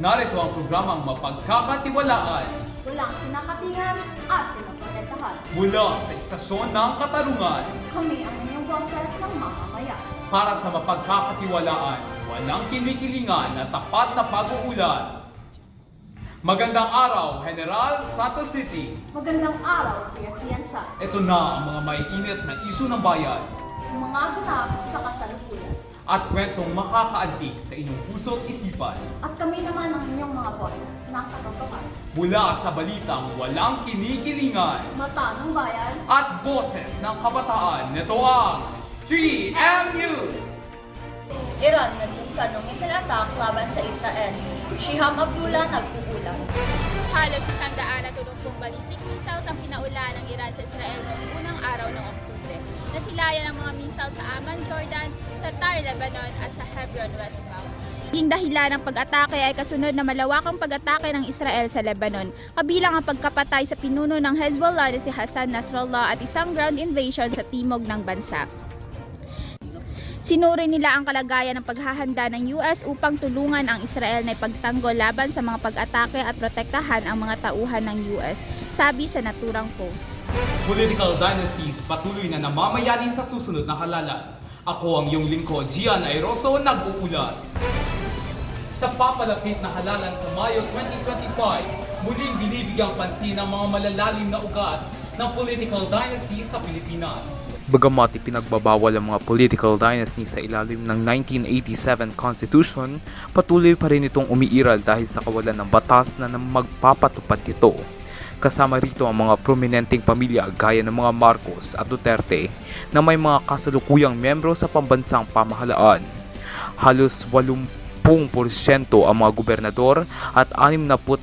Narito ang programang mapagkakatiwalaan Walang kinakatingan at pinaprotektahan. mula sa Istasyon ng Katarungan Kami ang inyong boses ng mamamayan. para sa mapagkakatiwalaan, walang kinikilingan at tapat na pag-uulan. Magandang araw, General Santos City. Magandang araw, Gia Sienza. Ito na ang mga maiinit na isyu ng bayan Ang mga ganap sa kasalukuyan. at kwentong makakaantig sa inyong puso at isipan. At kami naman ang inyong mga boses ng katotohanan. Mula sa balitang walang kinikilingan Mata ng bayan, at boses ng kabataan, ito ang 3M News! Iran nagpunsa ng missile attack laban sa Israel. Shiham Abdullah nag-uulat. Halos 130 ballistic missiles ang pinaulaan ng Iran sa Israel noong unang araw ng Oktubre. Nasilayan ang mga missiles sa Amman, Jordan, sa Tyre, Lebanon at sa Hebron, West Bank. Naging dahilan ng pag-atake ay kasunod na malawakang pag-atake ng Israel sa Lebanon, kabilang ang pagkapatay sa pinuno ng Hezbollah na si Hassan Nasrallah at isang ground invasion sa timog ng bansa. Sinuri nila ang kalagayan ng paghahanda ng US upang tulungan ang Israel na ipagtanggol laban sa mga pag-atake at protektahan ang mga tauhan ng US, sabi sa naturang post. Political dynasties patuloy na namamayani sa susunod na halalan. Ako ang iyong lingkod, Gian Airoso, nag-uulat. Sa papalapit na halalan sa Mayo 2025, muling binibigyang pansin ang mga malalalim na ugat ng political dynasties sa Pilipinas. Bagamat ipinagbabawal ang mga political dynasty sa ilalim ng 1987 Constitution, patuloy pa rin itong umiiral dahil sa kawalan ng batas na magpapatupad nito. Kasama rito ang mga prominenteng pamilya gaya ng mga Marcos at Duterte na may mga kasalukuyang membro sa pambansang pamahalaan. Halos 80% ang mga gobernador at 67%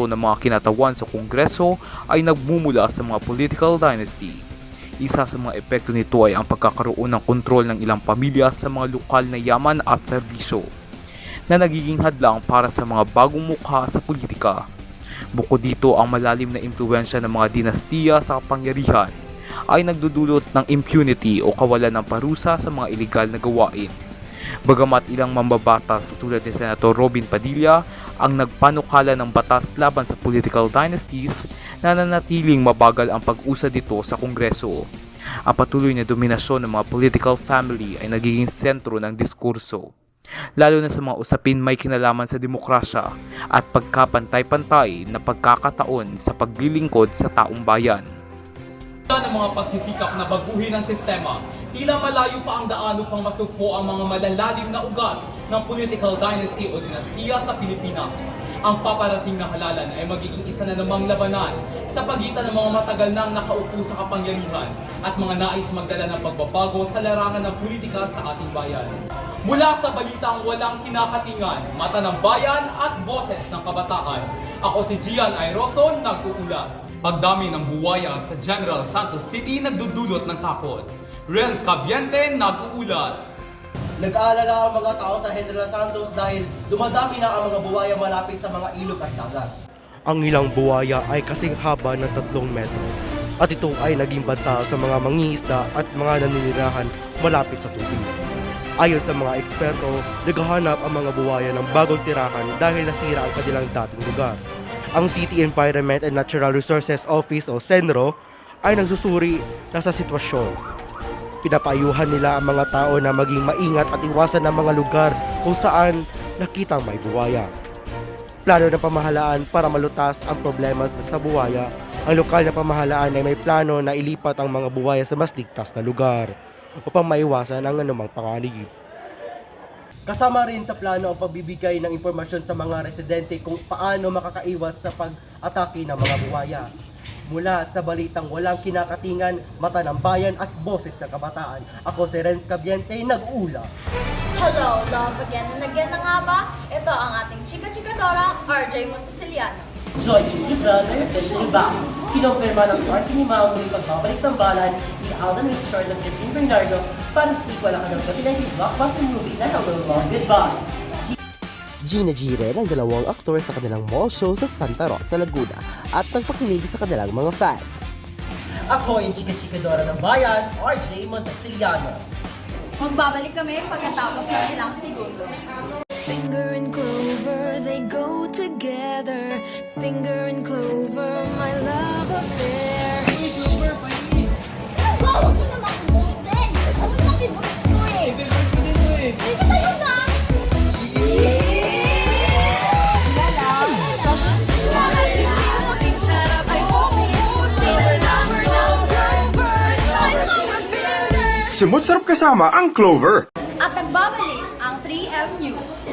ng mga kinatawan sa Kongreso ay nagmumula sa mga political dynasty. Isa sa mga epekto nito ay ang pagkakaroon ng kontrol ng ilang pamilya sa mga lokal na yaman at serbisyo na nagiging hadlang para sa mga bagong mukha sa politika. Bukod dito, ang malalim na impluwensya ng mga dinastiya sa kapangyarihan ay nagdudulot ng impunity o kawalan ng parusa sa mga ilegal na gawain. Bagamat ilang mambabatas tulad ni Senator Robin Padilla ang nagpanukala ng batas laban sa political dynasties, nananatiling mabagal ang pag-usad dito sa Kongreso. Ang patuloy na dominasyon ng mga political family ay nagiging sentro ng diskurso, lalo na sa mga usapin may kinalaman sa demokrasya at pagkapantay-pantay na pagkakataon sa paglilingkod sa taong bayan. Ng mga pagsisikap na baguhin ang sistema, tila malayo pa ang daan upang masugpo ang mga malalalim na ugat ng political dynasty o dinastiya sa Pilipinas. Ang paparating na halalan ay magiging isa na namang labanan sa pagitan ng mga matagal nang nakaupo sa kapangyarihan at mga nais magdala ng pagbabago sa larangan ng politika sa ating bayan. Mula sa balitang walang kinakatingan, mata ng bayan at boses ng kabataan, ako si Gian Airoso, nag-uulat. Pagdami ng buwaya sa General Santos City nagdudulot ng takot. Renz Cabiente, nag-uulat. Nag-aalala ang mga tao sa General Santos dahil dumadami na ang mga buwaya malapit sa mga ilog at dagat. Ang ilang buwaya ay kasing haba ng 3 metro at ito ay naging banta sa mga mangingisda at mga naninirahan malapit sa tubig. Ayon sa mga eksperto, naghahanap ang mga buwaya ng bagong tirahan dahil nasira ang kanilang dating lugar. Ang City Environment and Natural Resources Office o CENRO ay nagsusuri na sa sitwasyon. Pinapayuhan nila ang mga tao na maging maingat at iwasan ang mga lugar kung saan nakitang may buwaya. Plano ng pamahalaan para malutas ang problema sa buwaya. Ang lokal na pamahalaan ay may plano na ilipat ang mga buwaya sa mas ligtas na lugar upang maiwasan ang anumang panganib. Kasama rin sa plano ang pagbibigay ng impormasyon sa mga residente kung paano makakaiwas sa pag-atake ng mga buwaya. Mula sa balitang walang kinakatingan, mata ng bayan at boses ng kabataan, ako si Renz Cabiente, nag-ula. Hello, love again and again na nga ba? Ito ang ating chika-chikadora, RJ Montesiliano. Joy Ibra na officially back. Kinumpirma ng Star Cinema ang muling pagbabalik ng balan ni Alden Richard at Christine Bernardo para sa sequel ang kanilang 2019 blockbuster movie na Hello Long Goodbye. Gina G. rin ang dalawang aktor sa kanilang mall show sa Santa Rosa, Laguna at nagpakilig sa kanilang mga fans. Ako yung chika-chikadora ng bayan, RJ Montesiliano. Magbabalik kami pagkatapos ng ilang segundo. Finger and clover. finger in clover, my love affair. Wow! Huwag mo naman kumutin! Huwag mo naman kumutin eh! Dito tayo na! Sumut-sarap kasama ang Clover. At nagbabalik ang 3M News.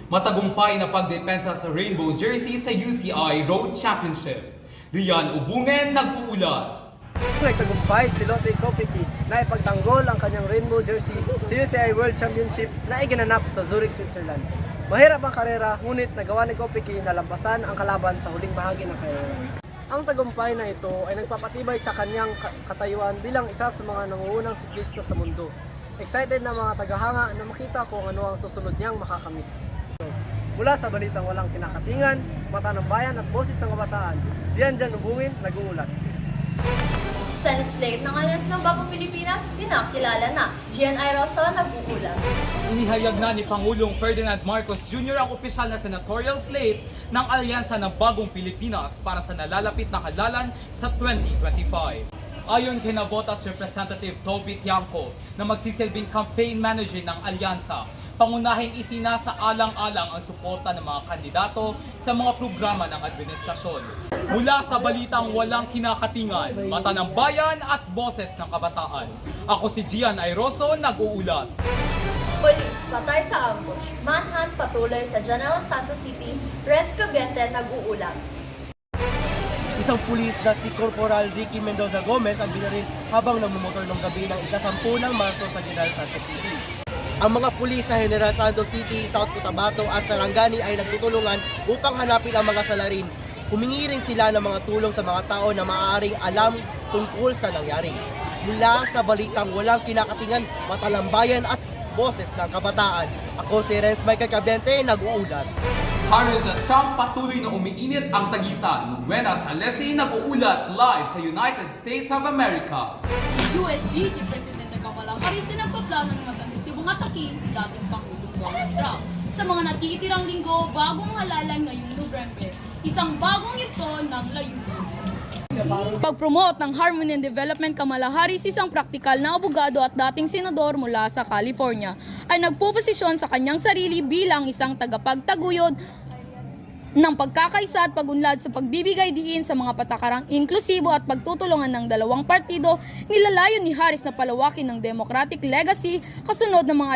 Matagumpay na pagdepensa sa rainbow jersey sa UCI Road Championship. Rian Ubungen nag-uulat. Nagtagumpay si Lotte Kopecky na ipagtanggol ang kanyang rainbow jersey sa UCI World Championship na iginanap sa Zurich, Switzerland. Mahirap ang karera, ngunit nagawa ni Kopecky na lampasan ang kalaban sa huling bahagi ng karera. Ang tagumpay na ito ay nagpapatibay sa kanyang katayuan bilang isa sa mga nangungunang siklista sa mundo. Excited na mga tagahanga na makita kung ano ang susunod niyang makakamit. Mula sa balitang walang kinakatingan, mata ng bayan at boses ng kabataan, Rian Ubungen nag-uulat. Senate slate ng Alliance ng Bagong Pilipinas, pinakilala na. GNI Rosa nag-uulat. Inihayag na ni Pangulong Ferdinand Marcos Jr. ang opisyal na senatorial slate ng Alyansa ng Bagong Pilipinas para sa nalalapit na halalan sa 2025. Ayon kay Navotas Representative Toby Tiangco na magsisilbing campaign manager ng Alyansa, pangunahing isinasaalang-alang ang suporta ng mga kandidato sa mga programa ng administrasyon. Mula sa balitang walang kinakatingan, mata ng bayan at boses ng kabataan. Ako si Gian Airoso, nag-uulat. Police patay sa ambush. Manhunt patuloy sa General Santos City. Renz Cavite nag-uulat. Isang pulis na si Corporal Ricky Mendoza Gomez ang binaril habang nagmumotor ng gabi ng ika-10 ng Marso sa General Santos City. Ang mga pulis sa General Santos City, South Cotabato at Sarangani ay nagtutulungan upang hanapin ang mga salarin. Humingi rin sila ng mga tulong sa mga tao na maaaring alam tungkol sa nangyari. Mula sa balitang walang kinakatingan, matalambayan at boses ng kabataan. Ako si Renz Michael Cabente, nag-uulat. Harris at Trump patuloy na umiinit ang tagisan. Buenas Alesi nag-uulat live sa United States of America. US Vice Presidente Kamala Harris ay nagpaplano ng mas agresibong atakihin si dating Pangulong Donald Trump sa mga natitirang linggo bagong halalan ngayong Nobyembre. Isang bagong ito ng layunin. Pag-promote ng Harmony and Development, Kamala Harris, isang praktikal na abogado at dating senador mula sa California, ay nagpuposisyon sa kanyang sarili bilang isang tagapagtaguyod ng pagkakaisa at pagunlad sa pagbibigay diin sa mga patakarang inklusibo at pagtutulungan ng dalawang partido. Nilalayon ni Harris na palawakin ng Democratic legacy kasunod ng mga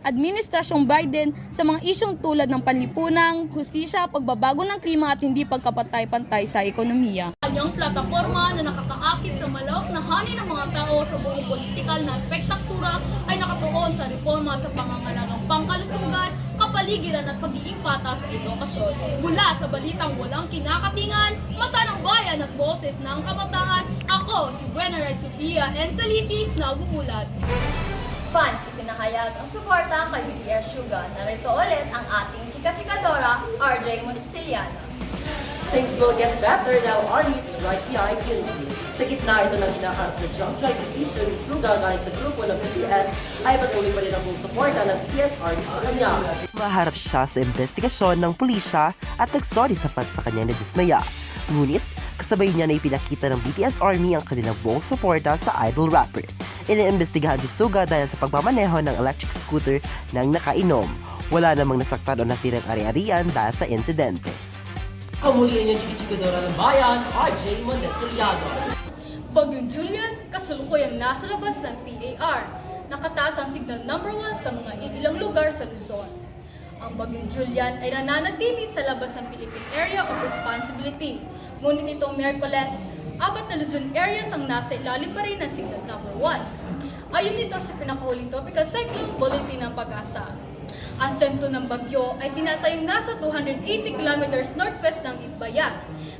administrasyong Biden sa mga isyong tulad ng panlipunang, hustisya, pagbabago ng klima at hindi pagkapantay-pantay sa ekonomiya. Kanyang plataforma na nakakaakit sa malawak na hani ng mga tao sa buong politikal na spektaktura ay nakatuon sa reforma sa pangangalagang pangkalusugan, kapaligiran at pagiging patas sa edukasyon. Mula sa balitang walang kinakatingan, mata ng bayan at boses ng kabataan, ako si Buena Sofia Ensalisi, nag-uulat. Fans, ipinahayag ang suporta kay BTS Suga. Narito ulit ang ating chika-chikadora, RJ Montesiliano. Things will get better now. Arnie is right behind you. Sa gitna ito ng hinaharap na jump drive petition ni Suga galing sa grupo ng BTS, ay patuloy pa rin ang buong suporta ng BTS artist sa kanya. Maharap siya sa investigasyon ng pulisya at nagsorry sapat sa kanyang nadismaya. Ngunit, kasabay niya na ipinakita ng BTS Army ang kanilang buong suporta sa idol rapper. Iniimbestigahan si Suga dahil sa pagmamaneho ng electric scooter nang nakainom. Wala namang nasaktan o nasirang ari-arian dahil sa insidente. Kamulian yung chiki-chikadora ng bayan, RJ Montesiliano. Bagyong Julian, kasulukuyang nasa labas ng PAR. Nakataas ang signal number 1 sa mga ilang lugar sa Luzon. Ang Bagyong Julian ay nananatili sa labas ng Philippine Area of Responsibility. Ngunit itong Miyerkules, 4 na Luzon areas ang nasa ilalim pa rin ng signal number 1. Ayon nito sa pinakahuling tropical cyclone bulletin ng Pag-asa. Ang sentro ng bagyo ay tinatayong nasa 280 kilometers northwest ng Itbayat,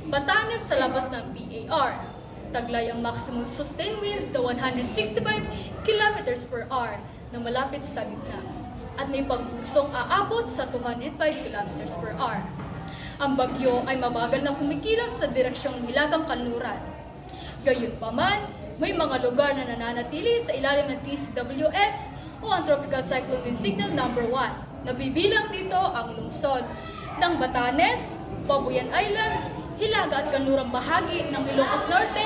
Batanes sa labas ng PAR. Taglay ang maximum sustained winds na 165 kilometers per hour na malapit sa gitna at may pagbuksong aabot sa 205 kilometers per hour. Ang bagyo ay mabagal na kumikilos sa direksyong Hilagang Kanluran. Gayunpaman, may mga lugar na nananatili sa ilalim ng TCWS o ang Tropical Cyclone with Signal number 1. Nabibilang dito ang lungsod ng Batanes, Babuyan Islands, hilaga at kanlurang bahagi ng Ilocos Norte,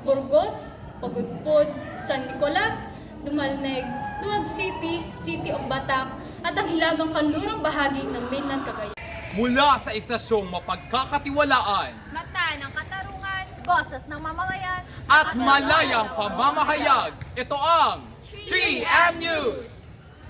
Burgos, Pagudpod, San Nicolas, Dumalneg, Luwag City, City of Batak, at ang hilagang kanlurang bahagi ng mainland Cagayan. Mula sa istasyong mapagkakatiwalaan Mata ng katarungan, Boses ng mamamayan at malayang pamamahayag, ito ang 3M News!